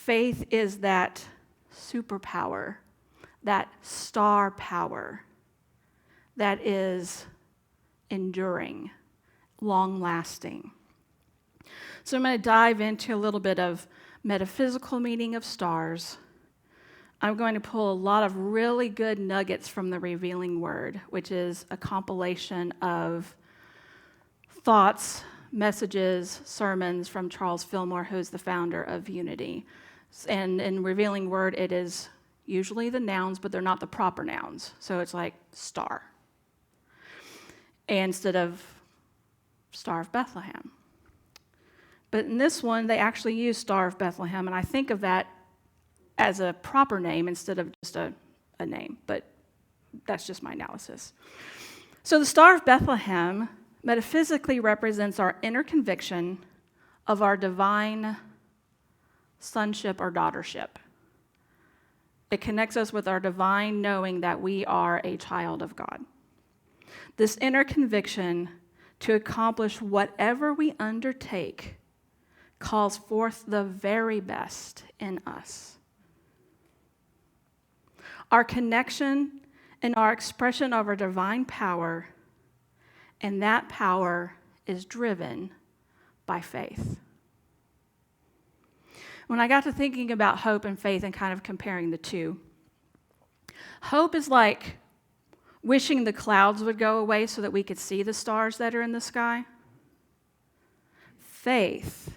Faith is that superpower, that star power that is enduring, long-lasting. So I'm going to dive into a little bit of metaphysical meaning of stars. I'm going to pull a lot of really good nuggets from the Revealing Word, which is a compilation of thoughts, messages, sermons from Charles Fillmore, who's the founder of Unity. And in Revealing Word, it is usually the nouns, but they're not the proper nouns. So it's like star, instead of Star of Bethlehem. But in this one, they actually use Star of Bethlehem, and I think of that as a proper name instead of just a name, but that's just my analysis. So the Star of Bethlehem metaphysically represents our inner conviction of our divine sonship or daughtership. It connects us with our divine knowing that we are a child of God. This inner conviction to accomplish whatever we undertake calls forth the very best in us. Our connection and our expression of our divine power, and that power is driven by faith. When I got to thinking about hope and faith and kind of comparing the two, hope is like wishing the clouds would go away so that we could see the stars that are in the sky. Faith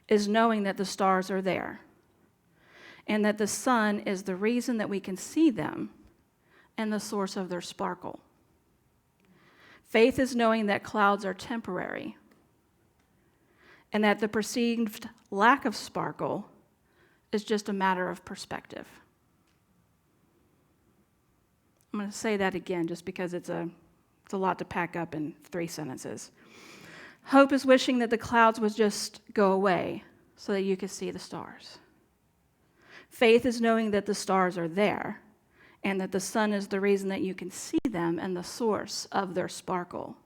is knowing that the stars are there and that the sun is the reason that we can see them and the source of their sparkle. Faith is knowing that clouds are temporary and that the perceived lack of sparkle is just a matter of perspective. I'm going to say that again just because it's a lot to pack up in 3 sentences. Hope is wishing that the clouds would just go away so that you could see the stars. Faith is knowing that the stars are there and that the sun is the reason that you can see them and the source of their sparkle.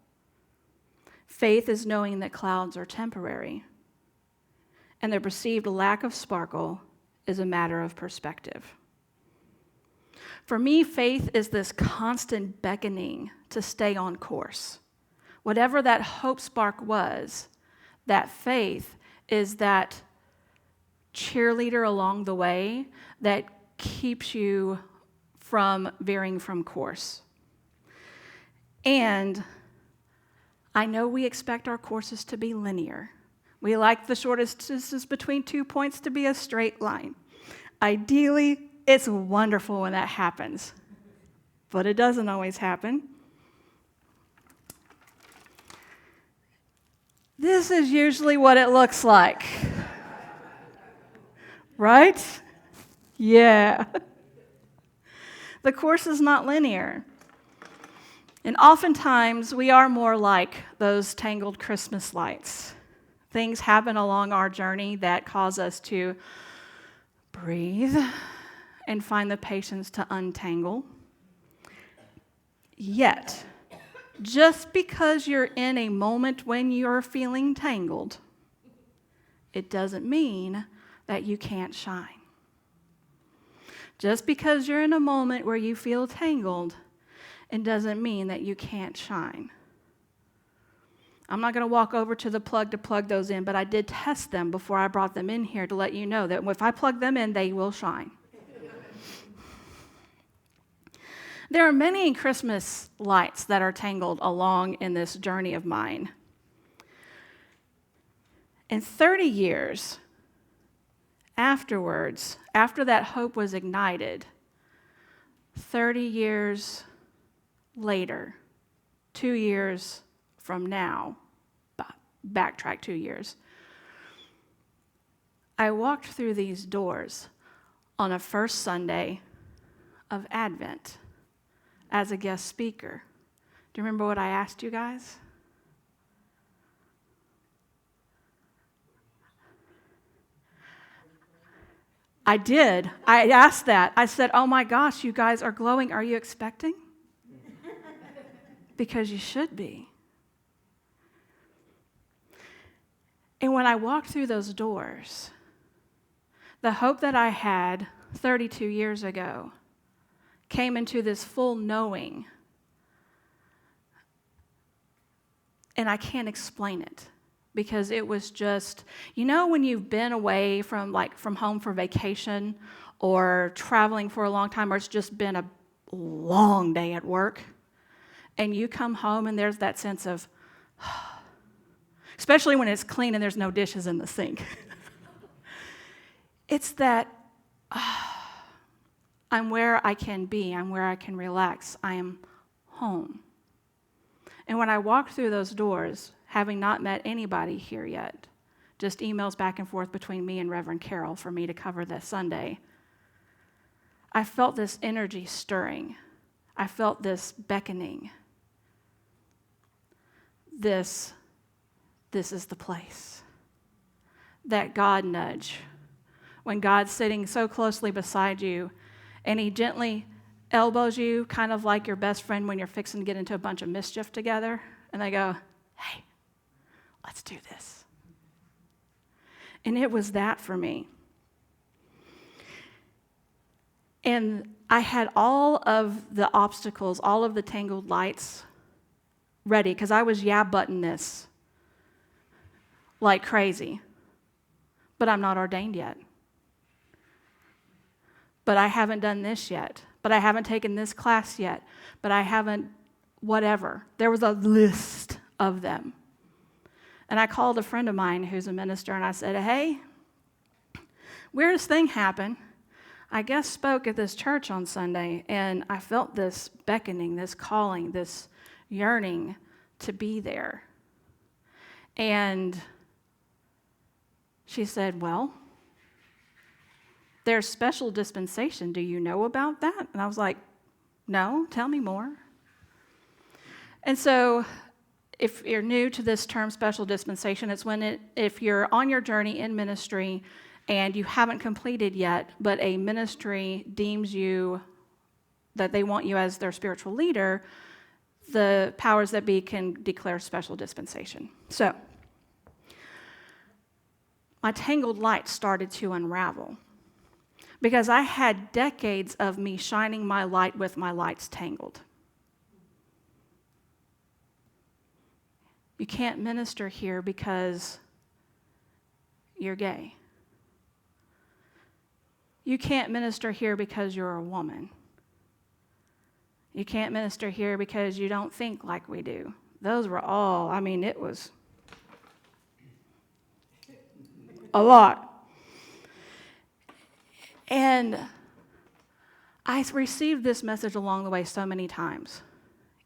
Faith is knowing that clouds are temporary and their perceived lack of sparkle is a matter of perspective. For me, faith is this constant beckoning to stay on course. Whatever that hope spark was, that faith is that cheerleader along the way that keeps you from veering from course. And I know we expect our courses to be linear. We like the shortest distance between 2 points to be a straight line. Ideally, it's wonderful when that happens, but it doesn't always happen. This is usually what it looks like. Right? Yeah. The course is not linear. And oftentimes, we are more like those tangled Christmas lights. Things happen along our journey that cause us to breathe and find the patience to untangle. Yet, just because you're in a moment when you're feeling tangled, it doesn't mean that you can't shine. Just because you're in a moment where you feel tangled, it doesn't mean that you can't shine. I'm not going to walk over to the plug to plug those in, but I did test them before I brought them in here to let you know that if I plug them in, they will shine. There are many Christmas lights that are tangled along in this journey of mine. And 30 years afterwards, after that hope was ignited, 30 years later, 2 years from now, backtrack 2 years, I walked through these doors on a first Sunday of Advent as a guest speaker. Do you remember what I asked you guys? I did. I asked that. I said, oh my gosh, you guys are glowing. Are you expecting? Because you should be. And when I walked through those doors, The hope that I had 32 years ago came into this full knowing, and I can't explain it because it was just, when you've been away from home for vacation or traveling for a long time, or it's just been a long day at work, and you come home and there's that sense of, especially when it's clean and there's no dishes in the sink. It's that I'm where I can be, I'm where I can relax, I am home. And when I walked through those doors, having not met anybody here yet, just emails back and forth between me and Reverend Carol for me to cover this Sunday, I felt this energy stirring. I felt this beckoning. This is the place. That God nudge. When God's sitting so closely beside you and he gently elbows you, kind of like your best friend when you're fixing to get into a bunch of mischief together, and they go, hey, let's do this. And it was that for me. And I had all of the obstacles, all of the tangled lights ready, because I was butting this like crazy. But I'm not ordained yet. But I haven't done this yet. But I haven't taken this class yet. But I haven't whatever. There was a list of them. And I called a friend of mine who's a minister, and I said, hey, weirdest thing happened. I guest spoke at this church on Sunday, and I felt this beckoning, this calling, this yearning to be there. And she said, well, there's special dispensation. Do you know about that? And I was like, no, tell me more. And so if you're new to this term, special dispensation, it's if you're on your journey in ministry and you haven't completed yet, but a ministry deems you that they want you as their spiritual leader, the powers that be can declare special dispensation. So my tangled light started to unravel because I had decades of me shining my light with my lights tangled. You can't minister here because you're gay. You can't minister here because you're a woman. You can't minister here because you don't think like we do. Those were all, it was a lot. And I received this message along the way so many times,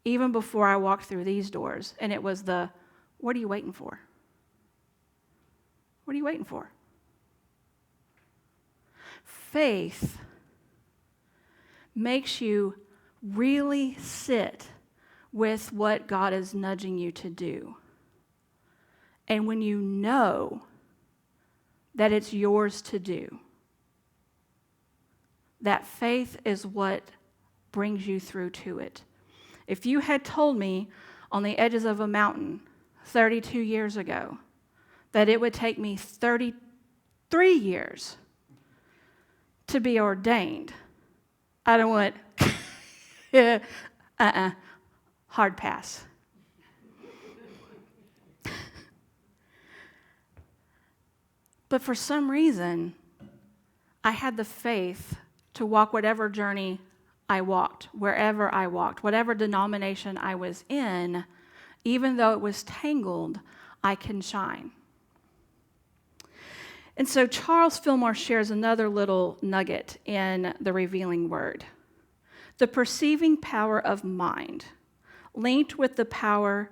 even before I walked through these doors. And it was what are you waiting for? What are you waiting for? Faith makes you really sit with what God is nudging you to do. And when you know that it's yours to do, that faith is what brings you through to it. If you had told me on the edges of a mountain 32 years ago that it would take me 33 years to be ordained, I'd have went, hard pass. But for some reason, I had the faith to walk whatever journey I walked, wherever I walked, whatever denomination I was in, even though it was tangled, I can shine. And so Charles Fillmore shares another little nugget in the Revealing Word. The perceiving power of mind is linked with the power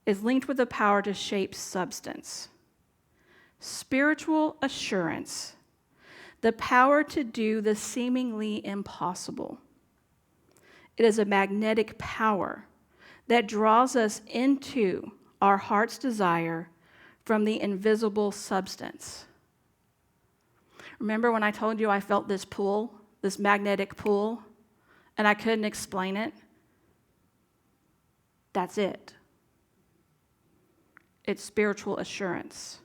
to shape substance. Spiritual assurance, the power to do the seemingly impossible. It is a magnetic power that draws us into our heart's desire from the invisible substance. Remember when I told you I felt this pull, this magnetic pull, and I couldn't explain it? That's it. It's spiritual assurance.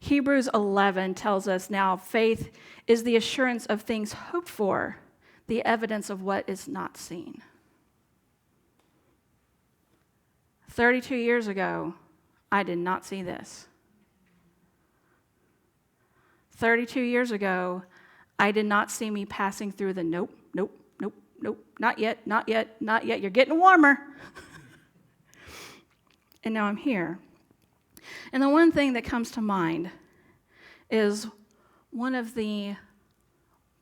Hebrews 11 tells us now faith is the assurance of things hoped for, the evidence of what is not seen. 32 years ago, I did not see this. 32 years ago, I did not see me passing through the nope, nope, nope, nope, not yet, not yet, not yet, you're getting warmer. And now I'm here. And the one thing that comes to mind is one of the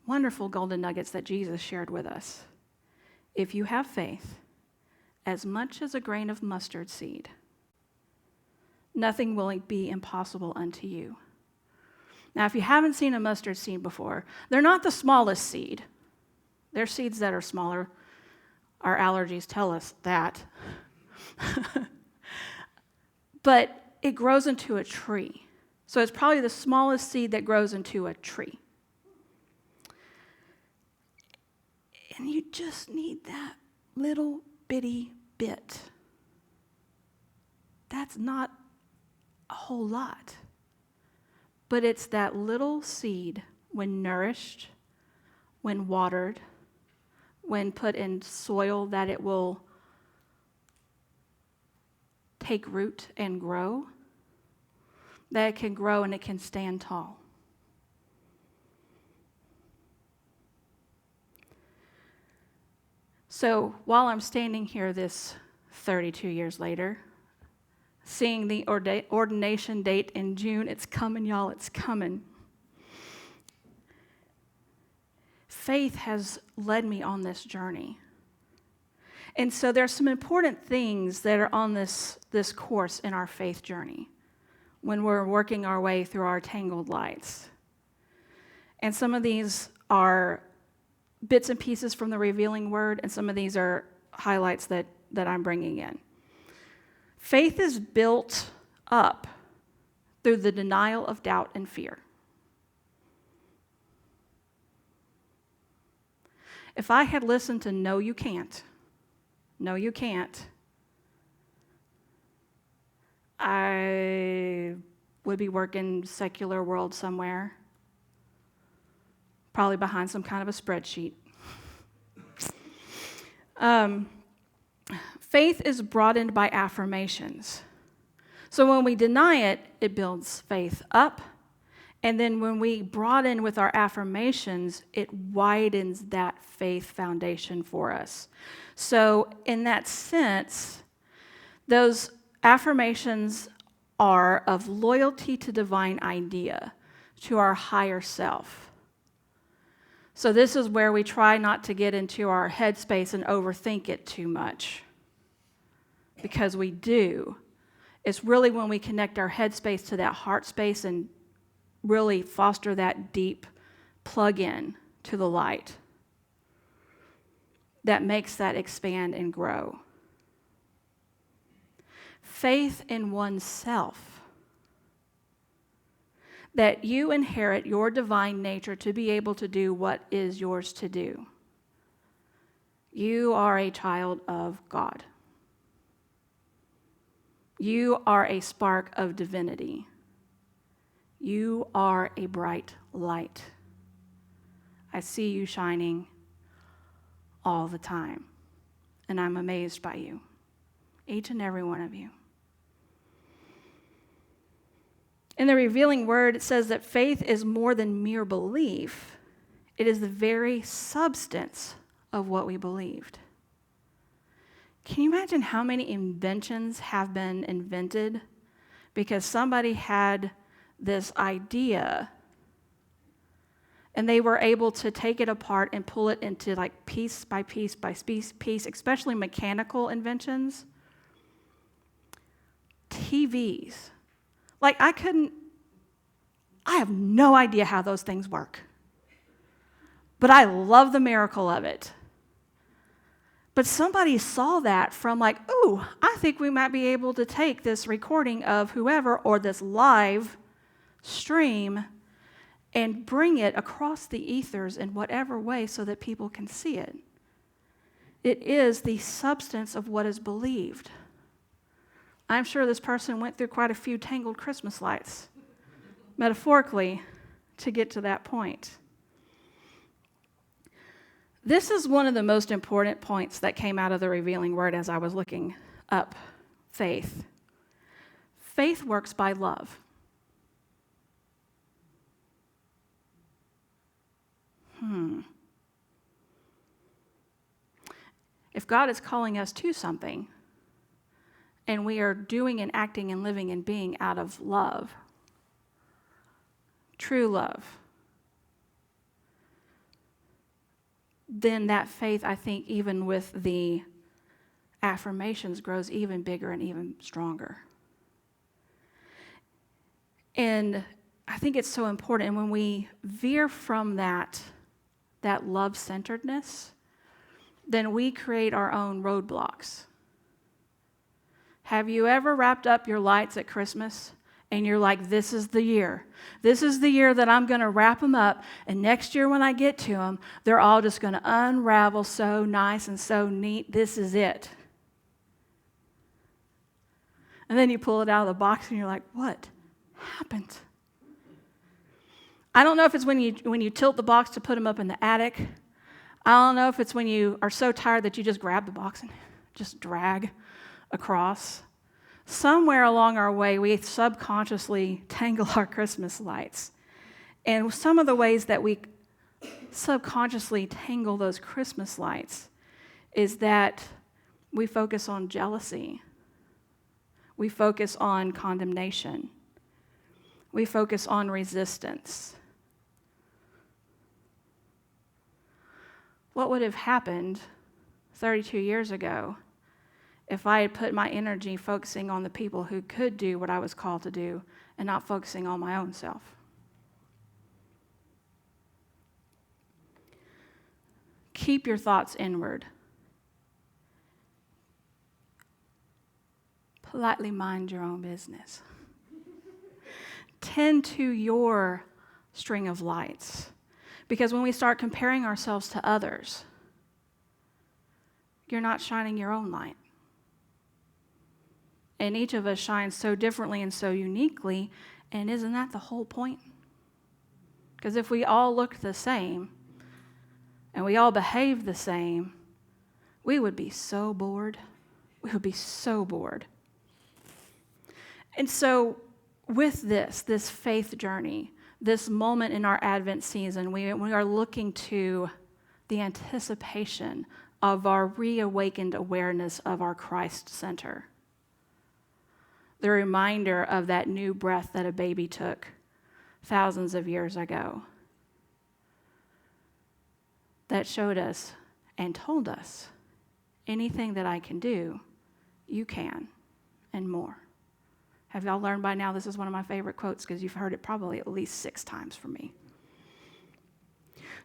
wonderful golden nuggets that Jesus shared with us. If you have faith, as much as a grain of mustard seed, nothing will be impossible unto you. Now, if you haven't seen a mustard seed before, they're not the smallest seed. They're seeds that are smaller. Our allergies tell us that. But it grows into a tree. So it's probably the smallest seed that grows into a tree. And you just need that little bitty bit. That's not a whole lot. But it's that little seed, when nourished, when watered, when put in soil that it will take root and grow, that it can grow and it can stand tall. So while I'm standing here this 32 years later, seeing the ordination date in June, it's coming, y'all, it's coming. Faith has led me on this journey. And so there's some important things that are on this course in our faith journey when we're working our way through our tangled lights. And some of these are bits and pieces from the revealing word, and some of these are highlights that I'm bringing in. Faith is built up through the denial of doubt and fear. If I had listened to no, you can't, I would be working secular world somewhere, probably behind some kind of a spreadsheet. Faith is broadened by affirmations. So when we deny it, it builds faith up. And then when we broaden with our affirmations, it widens that faith foundation for us. So in that sense, those affirmations are of loyalty to divine idea, to our higher self. So this is where we try not to get into our headspace and overthink it too much, because we do. It's really when we connect our headspace to that heart space and really foster that deep plug-in to the light that makes that expand and grow. Faith in oneself, that you inherit your divine nature to be able to do what is yours to do. You are a child of God. You are a spark of divinity. You are a bright light. I see you shining all the time, and I'm amazed by you, each and every one of you. In the revealing word, it says that faith is more than mere belief. It is the very substance of what we believed. Can you imagine how many inventions have been invented because somebody had this idea and they were able to take it apart and pull it into like piece by piece by piece, especially mechanical inventions? TVs. Like I have no idea how those things work. But I love the miracle of it. But somebody saw that from like, ooh, I think we might be able to take this recording of whoever or this live stream and bring it across the ethers in whatever way so that people can see it. It is the substance of what is believed. I'm sure this person went through quite a few tangled Christmas lights metaphorically, to get to that point. This is one of the most important points that came out of the revealing word as I was looking up faith. Faith works by love. If God is calling us to something, and we are doing and acting and living and being out of love, true love, then that faith, I think, even with the affirmations, grows even bigger and even stronger. And I think it's so important. And when we veer from that love-centeredness, then we create our own roadblocks. Have you ever wrapped up your lights at Christmas and you're like, this is the year. This is the year that I'm going to wrap them up, and next year when I get to them, they're all just going to unravel so nice and so neat. This is it. And then you pull it out of the box and you're like, what happened? I don't know if it's when you tilt the box to put them up in the attic. I don't know if it's when you are so tired that you just grab the box and just drag across. Somewhere along our way, we subconsciously tangle our Christmas lights. And some of the ways that we subconsciously tangle those Christmas lights is that we focus on jealousy. We focus on condemnation. We focus on resistance. What would have happened 32 years ago if I had put my energy focusing on the people who could do what I was called to do and not focusing on my own self? Keep your thoughts inward. Politely mind your own business. Tend to your string of lights. Because when we start comparing ourselves to others, you're not shining your own light. And each of us shines so differently and so uniquely, and isn't that the whole point? Because if we all looked the same, and we all behaved the same, we would be so bored. We would be so bored. And so with this faith journey, this moment in our Advent season, we are looking to the anticipation of our reawakened awareness of our Christ center. The reminder of that new breath that a baby took thousands of years ago that showed us and told us, anything that I can do, you can, and more. Have y'all learned by now this is one of my favorite quotes because you've heard it probably at least 6 times from me.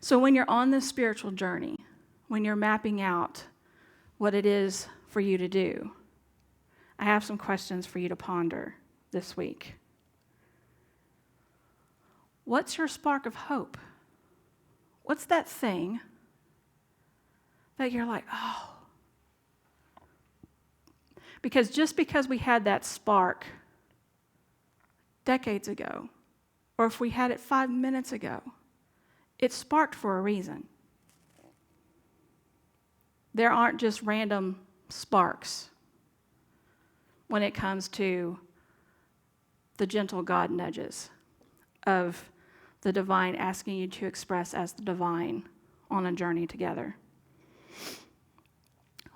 So when you're on this spiritual journey, when you're mapping out what it is for you to do, I have some questions for you to ponder this week. What's your spark of hope? What's that thing that you're like, oh? Because just because we had that spark decades ago, or if we had it 5 minutes ago, it sparked for a reason. There aren't just random sparks when it comes to the gentle God nudges of the divine asking you to express as the divine on a journey together.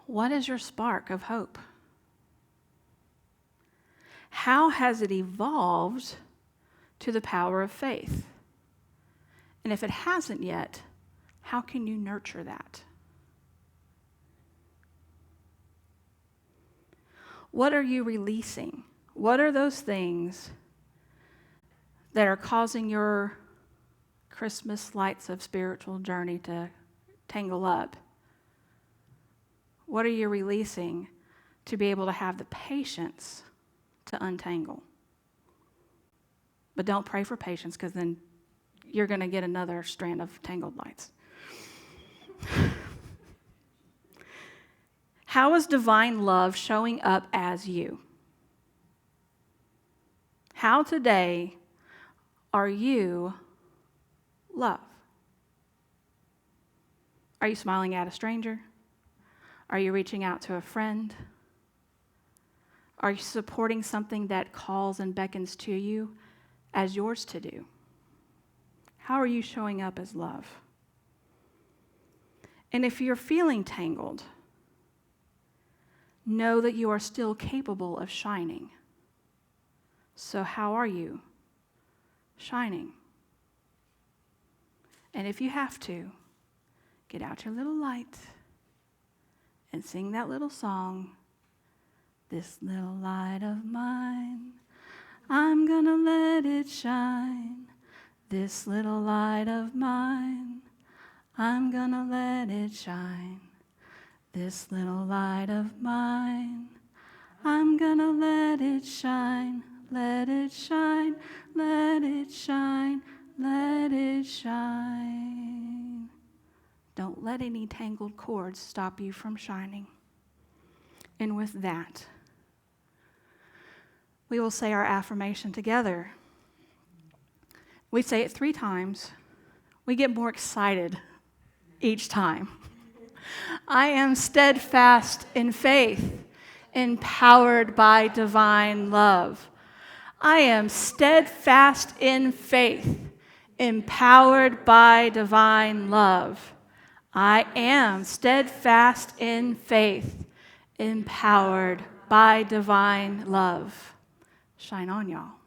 What is your spark of hope? How has it evolved to the power of faith? And if it hasn't yet, how can you nurture that? What are you releasing? What are those things that are causing your Christmas lights of spiritual journey to tangle up? What are you releasing to be able to have the patience to untangle? But don't pray for patience, because then you're going to get another strand of tangled lights. How is divine love showing up as you? How today Are you love? Are you smiling at a stranger? Are you reaching out to a friend? Are you supporting something that calls and beckons to you as yours to do? How are you showing up as love? And if you're feeling tangled, know that you are still capable of shining. So how are you shining? And if you have to, get out your little light and sing that little song. This little light of mine, I'm gonna let it shine. This little light of mine, I'm gonna let it shine. This little light of mine, I'm gonna let it shine. Let it shine, let it shine, let it shine. Don't let any tangled cords stop you from shining. And with that, we will say our affirmation together. We say it 3 times. We get more excited each time. I am steadfast in faith, empowered by divine love. I am steadfast in faith, empowered by divine love. I am steadfast in faith, empowered by divine love. Shine on, y'all.